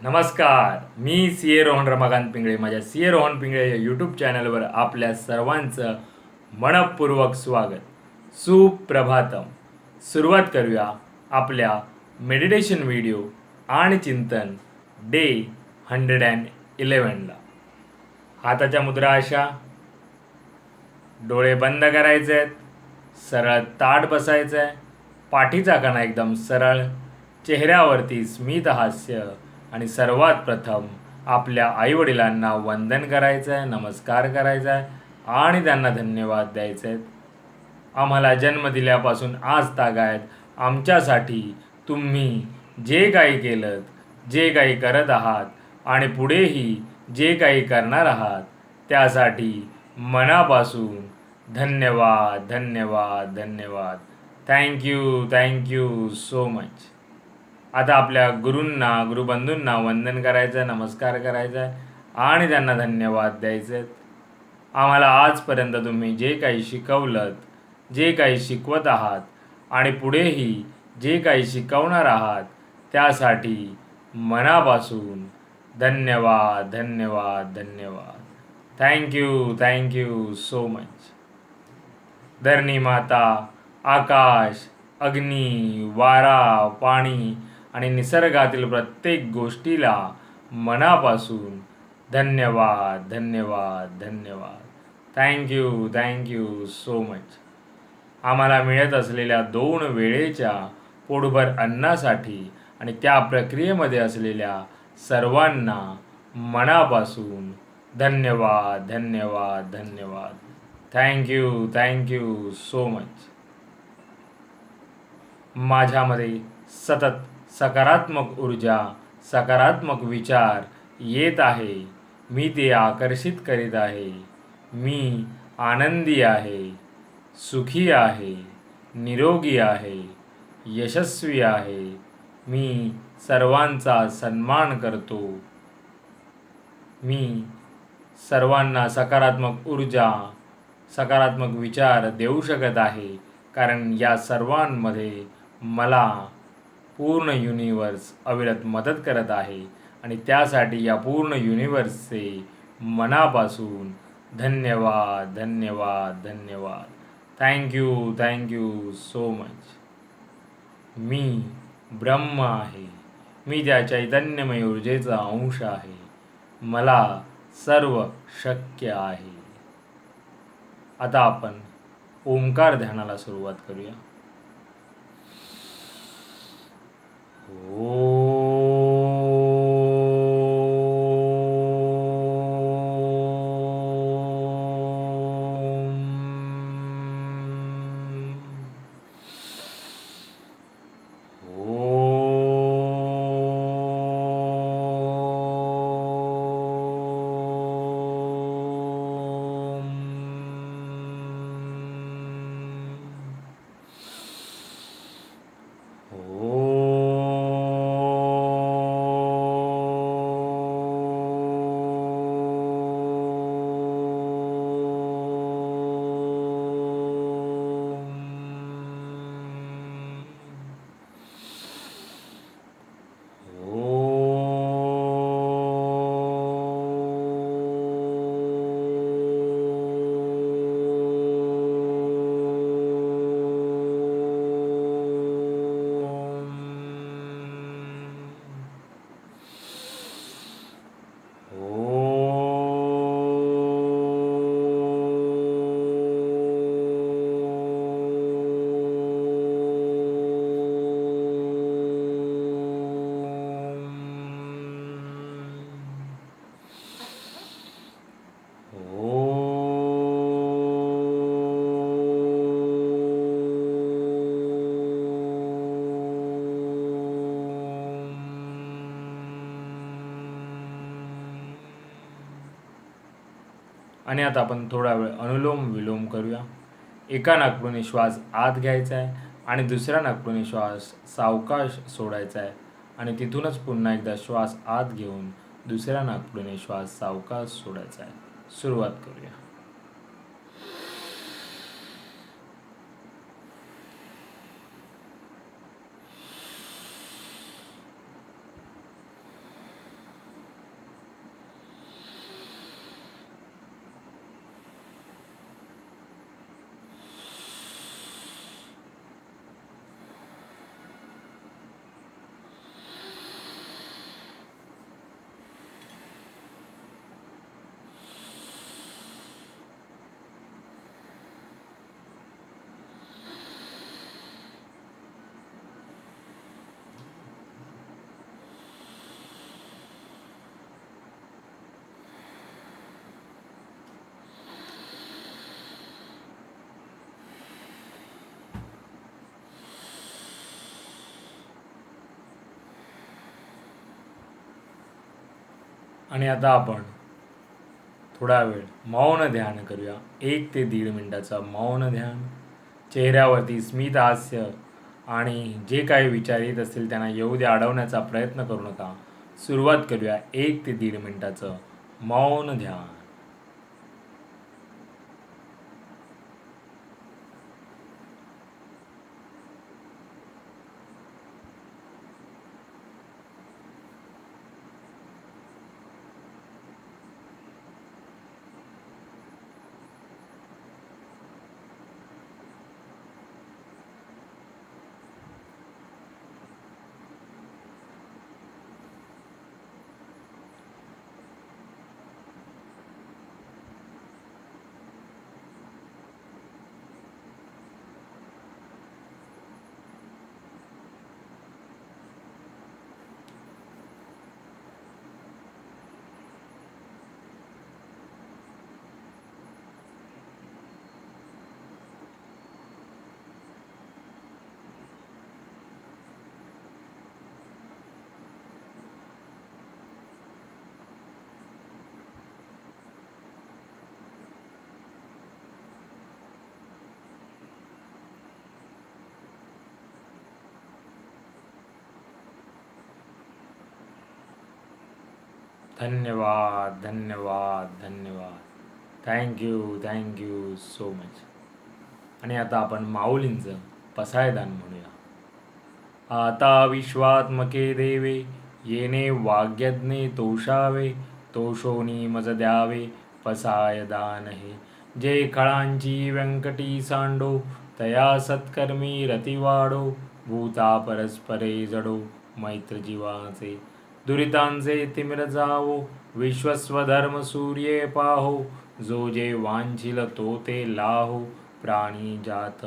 नमस्कार. मी सी ए रोहन रमाकांत पिंगळे. माझ्या सी ए रोहन पिंगळे या यूट्यूब चॅनलवर आपल्या सर्वांचं मनपूर्वक स्वागत. सुप्रभातम. सुरुवात करूया आपल्या मेडिटेशन व्हिडिओ आणि चिंतन डे 111ला. हाताच्या मुद्रा अशा, डोळे बंद करायचे आहेत, सरळ ताठ बसायचं आहे, पाठीचा कणा एकदम सरळ, चेहऱ्यावरती स्मित हास्य आणि सर्वात प्रथम आपल्या आईवडिलांना वंदन करायचं आहे, नमस्कार करायचा आहे आणि त्यांना धन्यवाद द्यायचे आहेत. आम्हाला जन्म दिल्यापासून आज तागायत आमच्यासाठी तुम्ही जे काही केलं, जे काही करत आहात आणि पुढेही जे काही करणार आहात त्यासाठी मनापासून धन्यवाद धन्यवाद धन्यवाद. Thank you so much. आता आपल्या गुरूंना गुरुबंधूंना वंदन करायचं, नमस्कार करायचा आणि त्यांना धन्यवाद द्यायचे. आम्हाला आजपर्यंत तुम्ही जे काही शिकवलं, जे काही शिकवत आहात आणि पुढेही जे काही शिकवणार आहात त्यासाठी मनापासून धन्यवाद धन्यवाद धन्यवाद. Thank you so much. धरणी माता, आकाश, अग्नी, वारा, पाणी आणि निसर्गातील प्रत्येक गोष्टीला मनापासून धन्यवाद धन्यवाद धन्यवाद. Thank you so much. आम्हाला मिळत असलेल्या 2 वेळेच्या पोटभर अन्नासाठी आणि त्या प्रक्रियेमध्ये असलेल्या सर्वांना मनापासून धन्यवाद धन्यवाद धन्यवाद. Thank you so much. माझ्यामध्ये सतत सकारात्मक ऊर्जा, सकारात्मक विचार येत आहे. मी ते आकर्षित करीत आहे. मी आनंदी आहे, सुखी आहे, निरोगी आहे, यशस्वी आहे. मी सर्वांचा सन्मान करतो. मी सर्वांना सकारात्मक ऊर्जा, सकारात्मक विचार देऊ शकत आहे, कारण या सर्वांमध्ये मला पूर्ण युनिवर्स अविरत मदत करत आहे आणि त्यासाठी या पूर्ण युनिवर्सचे मनापासून धन्यवाद धन्यवाद धन्यवाद. Thank you so much. मी ब्रह्म आहे. मी त्या चैतन्यमय ऊर्जेचा अंश आहे. मला सर्व शक्य आहे. आता आपण ओंकार ध्यानाला सुरुवात करूया. आणि आता आपण थोडा वेळ अनुलोम विलोम करूया. एका नाकपुडीने श्वास आत घ्यायचा आहे आणि दुसऱ्या नाकपुडीने श्वास सावकाश सोडायचा आहे आणि तिथूनच पुन्हा एकदा श्वास आत घेऊन दुसऱ्या नाकपुडीने श्वास सावकाश सोडायचा आहे. सुरुवात करूया. आणि आता आपण थोडा वेळ मौन ध्यान करूया. 1 ते 1.5 मिनिटाचं मौन ध्यान. चेहऱ्यावरती स्मित हास्य आणि जे काही विचार येत असतील त्यांना येऊ दे, अडवण्याचा प्रयत्न करू नका. सुरुवात करूया 1 ते 1.5 मिनिटाचं मौन ध्यान. धन्यवाद, धन्यवाद, धन्यवाद. Thank you so much. आणि आता आपण माऊलींचं पसायदान म्हणूया. आता विश्वात्मके देवे, येणे वाग्यज्ञे तोषावे, तोषोनी मज द्यावे पसायदान हे. जे खळांची व्यंकटी सांडो, तया सत्कर्मी रती वाढो, भूता परस्परे जडो मैत्र जीवाचे. दुरितांचे तिमिर जावो, विश्वस्वधर्म सूर्ये पाहो, जो जे वांछिल तो ते लाहो, प्राणी जात.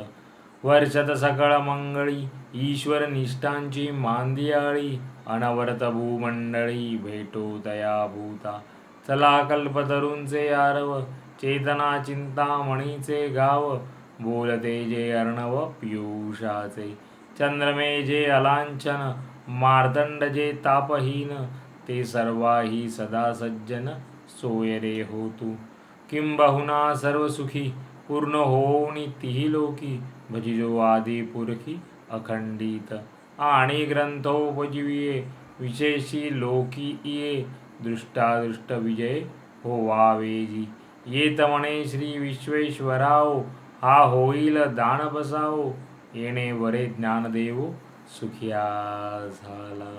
वर्षत सकळ मंगळी, ईश्वर निष्ठांची मांदियाळी, अनवरत भूमंडळी भेटो तया भूता. चला कल्पतरूंचे आरव, चेतना चिंतामणीचे गाव, बोलते जे अर्णव पियुषाचे. चंद्रमे जे अलांछन, मार्तंड जे तापहीन, ते सर्वाही सदा सज्जन, सोय रे हो तू. किंबहुना सर्व सुखी, पूर्ण होऊनी तिही लोकी, भजिजो आदी पुरखी अखंडित. आणि ग्रंथोपजीविये, विशेषी लोकी इये, दृष्टादृष्ट विजय होवावेजी. येत म्हणे श्री विश्वेश्वराओ, हा होईल दान बसाओ, येणे वरे ज्ञानदेवो सुखिया झाला.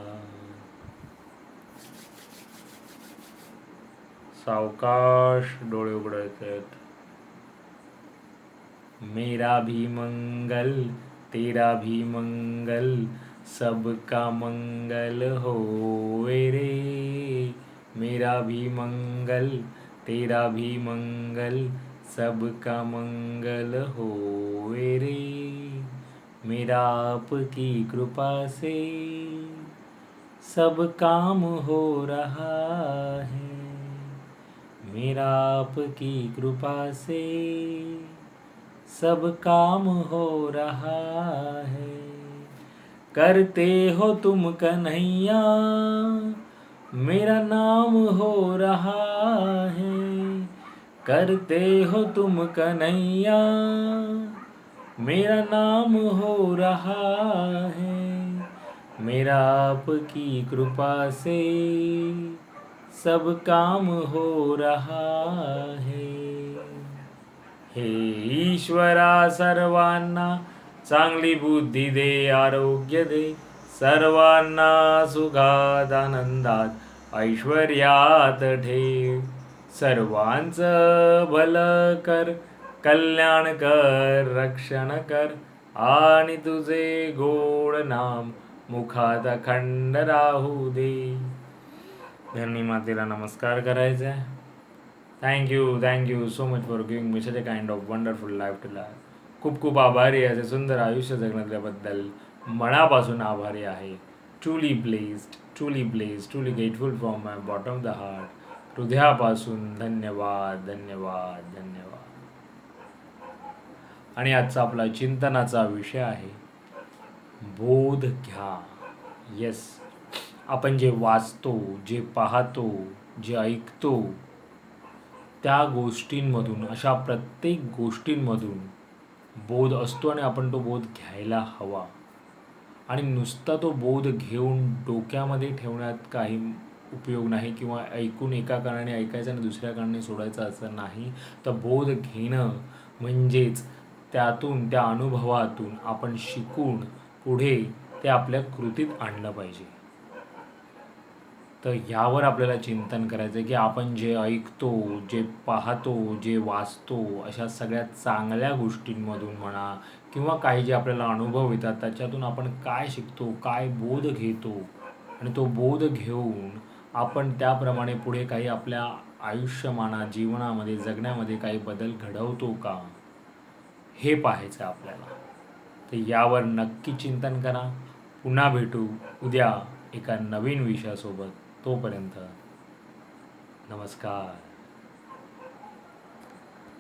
सावकाश डोळे उघडायचे. मेरा भी मंगल तेरा भी मंगल, सबका मंगल होवे रे. मेरा भी मंगल तेरा भी मंगल, सबका मंगल होवे रे. मेरा आपकी कृपा से सब काम हो रहा है. मेरा आपकी कृपा से सब काम हो रहा है. करते हो तुम कन्हैया, मेरा नाम हो रहा है. करते हो तुम कन्हैया, मेरा नाम हो रहा है. मेरा आपकी कृपा से सब काम हो रहा है. हे ईश्वरा सर्वांना चांगली बुद्धी दे, आरोग्य दे. सर्वांना सुखात आनंदात ऐश्वर्यात ठेव. सर्वांचं भलं कर, कल्याण कर, रक्षण कर, आणि तुझे गोड नाम मुखात अखंड राहू दे. धरणी मातेला नमस्कार करायचा आहे. Thank you so much for giving me such a kind of wonderful life to life. खूप खूप आभारी आहे. असे सुंदर आयुष्य जगण्याबद्दल मनापासून आभारी आहे. Truly blessed, truly grateful from my bottom of the heart. हृदयापासून धन्यवाद, धन्यवाद, धन्यवाद. आणि आजचा आपला चिंतनाचा विषय आहे बोध घ्या. येस, आपण जे वाचतो, जे पाहतो, जे ऐकतो त्या गोष्टींमधून, अशा प्रत्येक गोष्टींमधून बोध असतो आणि आपण तो बोध घ्यायला हवा. आणि नुसता तो बोध घेऊन डोक्यामध्ये ठेवण्यात काही उपयोग नाही, किंवा ऐकून एका कानाने ऐकायचं आणि दुसऱ्या कानाने सोडायचं असं नाही. तर बोध घेणं म्हणजेच त्यातून, त्या अनुभवातून आपण शिकून पुढे ते आपल्या कृतीत आणलं पाहिजे. तर ह्यावर आपल्याला चिंतन करायचं आहे की आपण जे ऐकतो, जे पाहतो, जे वाचतो, अशा सगळ्या चांगल्या गोष्टींमधून म्हणा, किंवा काही जे आपल्याला अनुभव येतात त्याच्यातून आपण काय शिकतो, काय बोध घेतो, आणि तो बोध घेऊन आपण त्याप्रमाणे पुढे काही आपल्या आयुष्यमानात, जीवनामध्ये, जगण्यामध्ये काही बदल घडवतो का, हे पाहायचं आहे आपल्याला. तर यावर नक्की चिंतन करा. पुन्हा भेटू उद्या एका नवीन विषयासोबत. तोपर्यंत नमस्कार.